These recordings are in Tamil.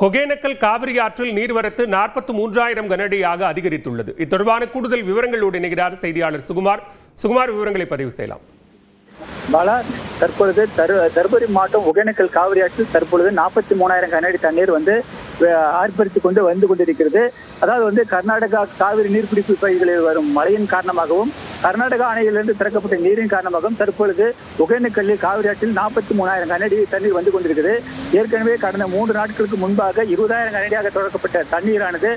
ஒகேனக்கல் காவிரி ஆற்றில் நீர்வரத்து 43,000 கனஅடியாக அதிகரித்துள்ளது. இது தொடர்பான கூடுதல் விவரங்களோடு இணைகிறார் செய்தியாளர் சுகுமார். விவரங்களை பதிவு செய்யலாம். பாலா, தற்பொழுது தர்மபுரி மாவட்டம் ஒகேனக்கல் காவிரி ஆற்றில் தற்பொழுது 43,000 கனஅடி தண்ணீர் ஆர்ப்பரித்துக் கொண்டு வந்து கொண்டிருக்கிறது. அதாவது கர்நாடகா காவிரி நீர்பிடிப்பு பகுதிகளில் வரும் மழையின் காரணமாகவும் கர்நாடகா அணையிலிருந்து திறக்கப்பட்ட நீரின் காரணமாகவும் தற்பொழுது ஒகேனக்கல்லில் காவிரி ஆற்றில் 43,000 கனஅடி தண்ணீர் வந்து கொண்டிருக்கிறது. ஏற்கனவே கடந்த 3 நாட்களுக்கு முன்பாக 20,000 கனஅடியாக தொடக்கப்பட்ட தண்ணீரானது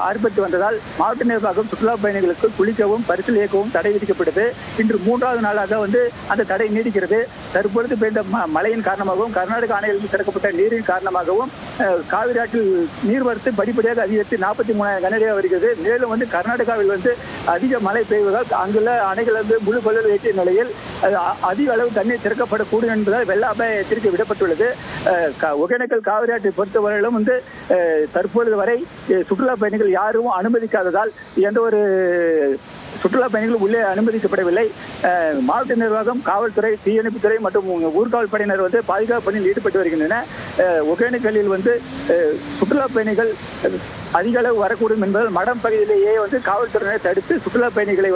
ஆர்ப்பரித்து வந்ததால் மாவட்ட நிர்வாகம் சுற்றுலா பயணிகளுக்கு குளிக்கவும் பரிசல் இயக்கவும் தடை விதிக்கப்பட்டது. இன்று 3வது நாளாக அந்த தடை நீடிக்கிறது. தற்பொழுது பெய்த மழையின் காரணமாகவும் கர்நாடக அணையிலிருந்து திறக்கப்பட்ட நீரின் காரணமாகவும் காவிரி ஆற்றில் நீர்வரத்து படிப்படியாக அதிகரித்து 43,000 கனஅடியாக வருகிறது. மேலும் கர்நாடகாவில் அதிக மழை பெய்வதால் அங்குள்ள அணைகள் முழு கொள்ளல் ஏற்றிய நிலையில் அதிக அளவு தண்ணீர் திறக்கப்படக்கூடும் என்பதால் வெள்ள அபாய எச்சரிக்கை விடப்பட்டுள்ளது. ஒகேனக்கல் காவிரி ஆற்றை பொறுத்தவரையிலும் தற்பொழுது வரை சுற்றுலா பயணிகள் யாரும் அனுமதிக்காததால் எந்த ஒரு சுற்றுலா பயணிகள் உள்ளே அனுமதிக்கப்படவில்லை. மாவட்ட நிர்வாகம், காவல்துறை, தீயணைப்புத்துறை மற்றும் ஊர்காவல் படையினர் பாதுகாப்பு பணியில் ஈடுபட்டு வருகின்றன. ஒகேனக்கல்லில் சுற்றுலா பயணிகள் அதிக அளவு வரக்கூடும் என்பதால் மடம் பகுதியிலேயே காவல்துறையினர் தடுத்து சுற்றுலா பயணிகளை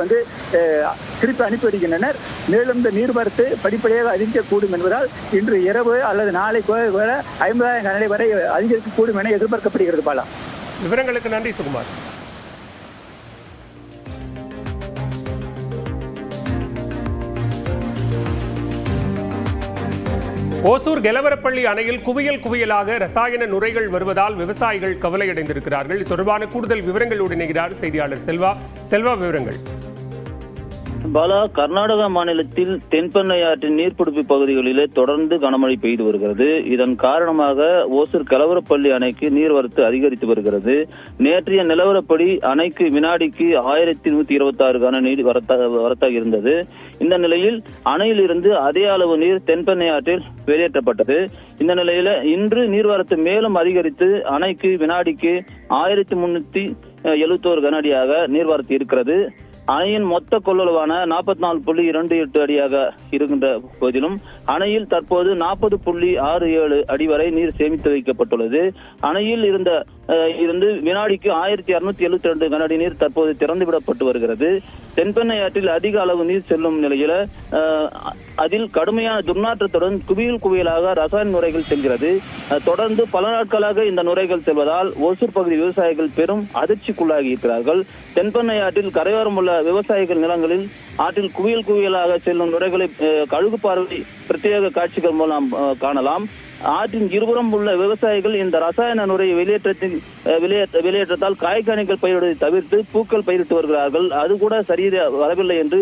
திருப்பி அனுப்பி வருகின்றனர். மேலும் இந்த நீர்வரத்து படிப்படியாக அதிகரிக்கக்கூடும் என்பதால் இன்று இரவு அல்லது நாளை 50,000 கனஅடி வரை அதிகரிக்கக்கூடும் என எதிர்பார்க்கப்படுகிறது. பாலா, விவரங்களுக்கு நன்றி சுகுமார். ஓசூர் கெலவரப்பள்ளி அணையில் குவியலாக ரசாயன நுரைகள் வருவதால் விவசாயிகள் கவலையடைந்திருக்கிறார்கள். இது தொடர்பான கூடுதல் விவரங்களோடு இணைகிறார் செய்தியாளர் செல்வா. விவரங்கள். பாலா, கர்நாடகா மாநிலத்தில் தென்பெண்ணை ஆற்றின் நீர்பிடிப்பு பகுதிகளிலே தொடர்ந்து கனமழை பெய்து வருகிறது. இதன் காரணமாக ஓசூர் கெலவரப்பள்ளி அணைக்கு நீர்வரத்து அதிகரித்து வருகிறது. நேற்றைய நிலவரப்படி அணைக்கு வினாடிக்கு 1126 கன நீர் வரத்தாக இருந்தது. இந்த நிலையில் அணையில் இருந்து அதே அளவு நீர் தென்பெண்ணை ஆற்றில் வெளியேற்றப்பட்டது. இந்த நிலையில இன்று நீர்வரத்து மேலும் அதிகரித்து அணைக்கு வினாடிக்கு 1371 கன அடியாக நீர்வரத்து இருக்கிறது. அணையின் மொத்த கொள்ளளவான 44.28 அடியாக இருக்கின்ற போதிலும் அணையில் தற்போது 40.67 அடி வரை நீர் சேமித்து வைக்கப்பட்டுள்ளது. அணையில் இருந்து வினாடிக்கு 1272 கன அடி நீர் தற்போது திறந்துவிடப்பட்டு வருகிறது. தென்பெண்ணை ஆற்றில் அதிக அளவு நீர் செல்லும் நிலையில அதில் கடுமையான துர்நாற்றத்துடன் குவியலாக ரசாயன நுரைகள் செல்கிறது. தொடர்ந்து பல நாட்களாக இந்த நுரைகள் செல்வதால் ஓசூர் பகுதி விவசாயிகள் பெரும் அதிர்ச்சிக்குள்ளாகி இருக்கிறார்கள். தென்பெண்ணை ஆற்றில் கரையோரம் உள்ள விவசாயிகள் நிலங்களில் ஆற்றில் குவியலாக செல்லும் நுரைகளை கழுகு பார்வை பிரத்யேக காட்சிகள் மூலம் காணலாம். ஆற்றின் இருபுறம் உள்ள விவசாயிகள் இந்த ரசாயன நுரை வெளியேற்றத்தால் காய்கனிகள் பயிரிடுவதை தவிர்த்து பூக்கள் பயிரிட்டு வருகிறார்கள். அது கூட சரியாக வரவில்லை என்று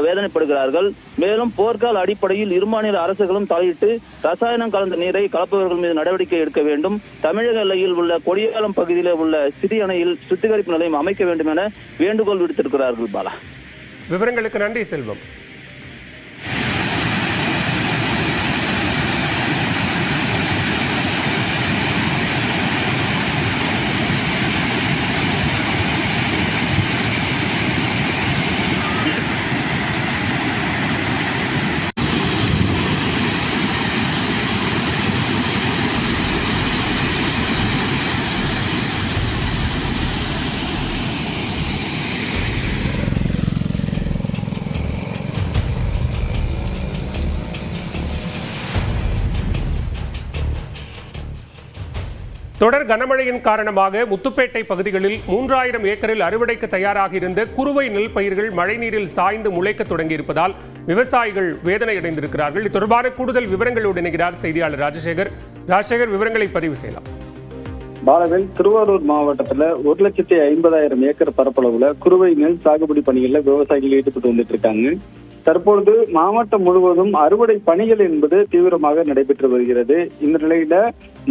வேதனைப்படுகிறார்கள். மேலும் போர்க்கால அடிப்படையில் இரு மாநில அரசுகளும் தலையிட்டு ரசாயனம் கலந்த நீரை கலப்பவர்கள் மீது நடவடிக்கை எடுக்க வேண்டும். தமிழக எல்லையில் உள்ள கொடியாலம் பகுதியில் உள்ள சிறிய அணையில் சுத்திகரிப்பு நிலையம் அமைக்க வேண்டும் என வேண்டுகோள் விடுத்திருக்கிறார்கள். பாலா, விவரங்களுக்கு நன்றி செல்வம். தொடர் கனமழையின் காரணமாக முத்துப்பேட்டை பகுதிகளில் 3000 ஏக்கரில் அறுவடைக்கு தயாராக இருந்த குறுவை நெல் பயிர்கள் மழைநீரில் சாய்ந்து முளைக்க தொடங்கியிருப்பதால் விவசாயிகள் வேதனையடைந்திருக்கிறார்கள். இது தொடர்பான கூடுதல் விவரங்களோடு இணைகிறார் செய்தியாளர் ராஜசேகர். விவரங்களை பதிவு செய்யலாம். பாலவேல், திருவாரூர் மாவட்டத்துல 1,50,000 ஏக்கர் பரப்பளவுல குறுவை நெல் சாகுபடி பணிகள்ல விவசாயிகள் ஈடுபட்டு வந்துட்டு இருக்காங்க. தற்பொழுது மாவட்டம் முழுவதும் அறுவடை பணிகள் என்பது தீவிரமாக நடைபெற்று வருகிறது. இந்த நிலையில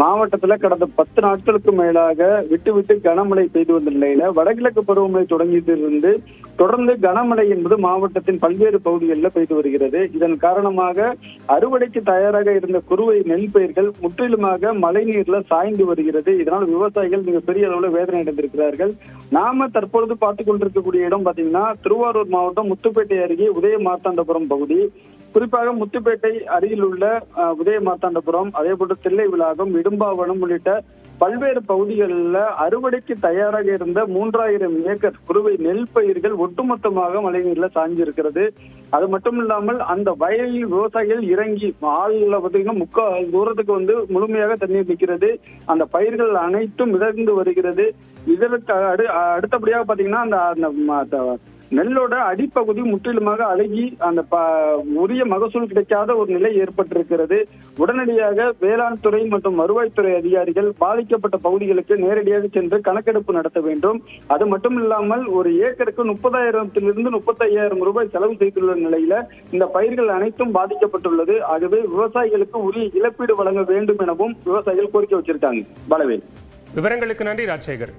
மாவட்டத்துல கடந்த 10 நாட்களுக்கு மேலாக விட்டு கனமழை பெய்து வந்த நிலையில வடகிழக்கு பருவமழை தொடங்கியிருந்து தொடர்ந்து கனமழை என்பது மாவட்டத்தின் பல்வேறு பகுதிகளில் பெய்து வருகிறது. இதன் காரணமாக அறுவடைக்கு தயாராக இருந்த குறுவை நெல் பயிர்கள் முற்றிலுமாக மழை நீர்ல சாய்ந்து வருகிறது. இதனால் விவசாயிகள் மிகப்பெரிய அளவில் வேதனை அடைந்திருக்கிறார்கள். நாம தற்பொழுது பார்த்துக் கொண்டிருக்கக்கூடிய இடம் பாத்தீங்கன்னா திருவாரூர் மாவட்டம் முத்துப்பேட்டை அருகே உதய மார்த்தாண்டபுரம் பகுதி. குறிப்பாக முத்துப்பேட்டை அருகில் உள்ள உதய மார்த்தாண்டபுரம், அதே போன்று தில்லை விளாகம், இடும்பாவனம் உள்ளிட்ட பல்வேறு பகுதிகளில் அறுவடைக்கு தயாராக இருந்த 3000 ஏக்கர் குறுவை நெல் பயிர்கள் ஒட்டுமொத்தமாக மழைநீர்ல சாய்ந்திருக்கிறது. அது மட்டும் இல்லாமல் அந்த வயலில் விவசாயிகள் இறங்கி ஆள்ல பார்த்தீங்கன்னா 3/4 தூரத்துக்கு முழுமையாக தண்ணீர் நிற்கிறது. அந்த பயிர்கள் அனைத்தும் மிதந்து வருகிறது. இதற்கு அடுத்தபடியாக பாத்தீங்கன்னா அந்த நெல்லோட அடிப்பகுதி முற்றிலுமாக அழுகி அந்த உரிய மகசூல் கிடைக்காத ஒரு நிலை ஏற்பட்டிருக்கிறது. உடனடியாக வேளாண் துறை மற்றும் வருவாய்த்துறை அதிகாரிகள் பாதிக்கப்பட்ட பகுதிகளுக்கு நேரடியாக சென்று கணக்கெடுப்பு நடத்த வேண்டும். அது மட்டும் இல்லாமல் ஒரு ஏக்கருக்கு 30,000 - 35,000 ரூபாய் செலவு செய்துள்ள நிலையில இந்த பயிர்கள் அனைத்தும் பாதிக்கப்பட்டுள்ளது. ஆகவே விவசாயிகளுக்கு உரிய இழப்பீடு வழங்க வேண்டும் எனவும் விவசாயிகள் கோரிக்கை வச்சிருக்காங்க. பலவேல். விவரங்களுக்கு நன்றி ராஜசேகர்.